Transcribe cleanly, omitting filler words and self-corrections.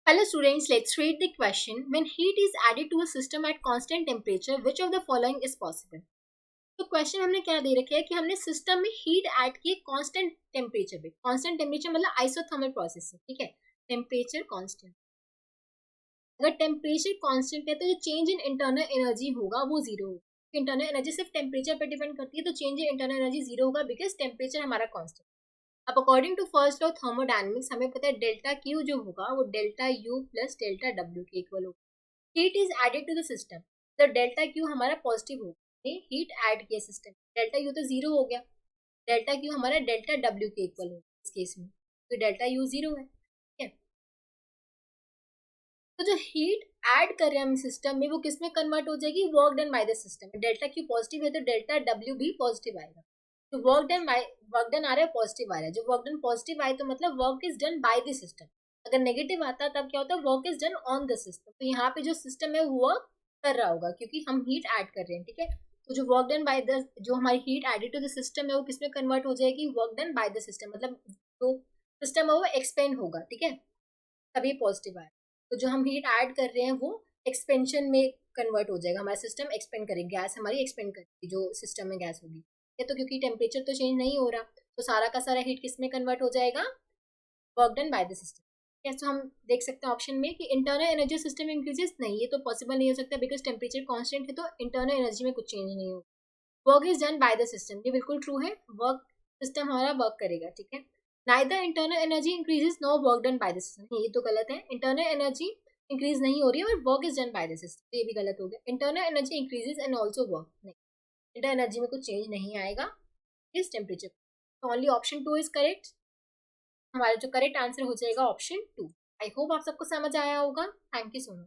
Hello students, let's read the question. When heat is added to a system at constant temperature, which of the following is possible? तो question हमने क्या दे रखा है कि हमने system में हीट ऐड की कांस्टेंट टेम्परेचर पे. कांस्टेंट टेम्परेचर मतलब आइसोथर्मल प्रोसेस है, ठीक है. Temperature constant. अगर टेम्परेचर कांस्टेंट है तो जो चेंज इन इंटरनल एनर्जी होगा वो जीरो होगा. इंटरनल एनर्जी सिर्फ टेम्परेचर पे डिपेंड करती है, तो change in internal energy zero होगा बिकॉज टेम्परेचर हमारा कांस्टेंट. अब according to first law thermodynamics हमें पता है डेल्टा क्यू जो होगा वो delta U plus delta W के इक्वल होगा. Heat is added to the system, तो डेल्टा क्यू हमारा पॉजिटिव होगा. हीट ऐड किया सिस्टम, डेल्टा यू तो जीरो हो गया. डेल्टा क्यू हमारा डेल्टा डब्ल्यू के इक्वल होगा इस केस में, तो डेल्टा यू जीरो है, ठीक है. तो जो हीट ऐड कर रहे हैं हम सिस्टम में वो किस में कन्वर्ट हो जाएगी, work done by the system. Delta Q positive है तो डेल्टा डब्ल्यू भी पॉजिटिव आएगा. तो वर्क डन आ रहा है पॉजिटिव आ रहा है. जो वर्क डन पॉजिटिव आए तो मतलब work is done by the system. अगर नेगेटिव आता तब क्या होता है, work is done on the system. तो यहाँ पे जो सिस्टम है वो वर्क कर रहा होगा क्योंकि हम हीट ऐड कर रहे हैं, ठीक है. तो जो वर्क डन बाय द, जो हमारी heat added to the system है वो किसमें कन्वर्ट हो जाएगी, work done by the system. मतलब जो सिस्टम है वो एक्सपेंड होगा, ठीक है, तभी पॉजिटिव आएगा. तो जो हम हीट ऐड कर रहे हैं वो एक्सपेंशन में कन्वर्ट हो जाएगा. हमारा सिस्टम एक्सपेंड करेगी, गैस हमारी एक्सपेंड करेगी जो सिस्टम में गैस होगी. ये तो क्योंकि टेम्परेचर तो चेंज नहीं हो रहा तो सारा का सारा हीट किस में कन्वर्ट हो जाएगा, work done by the system. yes, तो हम देख सकते हैं ऑप्शन में कि इंटरनल एनर्जी सिस्टम इंक्रीजेस, नहीं ये तो पॉसिबल नहीं हो सकता बिकॉज टेम्परेचर कांस्टेंट है तो इंटरनल एनर्जी में कुछ चेंज नहीं होगा. Work is done by the system, ये बिल्कुल ट्रू है. वर्क सिस्टम हमारा वर्क करेगा, ठीक है. Neither internal energy increases no work done by the system, ये तो गलत है. इंटरनल एनर्जी इंक्रीज नहीं हो रही है और work is done by the system, ये भी गलत हो गया. Internal energy increases and also work, नहीं, इंटरनल एनर्जी में कुछ चेंज नहीं आएगा इस टेम्परेचर. तो ओनली ऑप्शन 2 इज करेक्ट. हमारा जो करेक्ट आंसर हो जाएगा ऑप्शन 2. आई होप आप सबको समझ आया होगा. Thank you so much.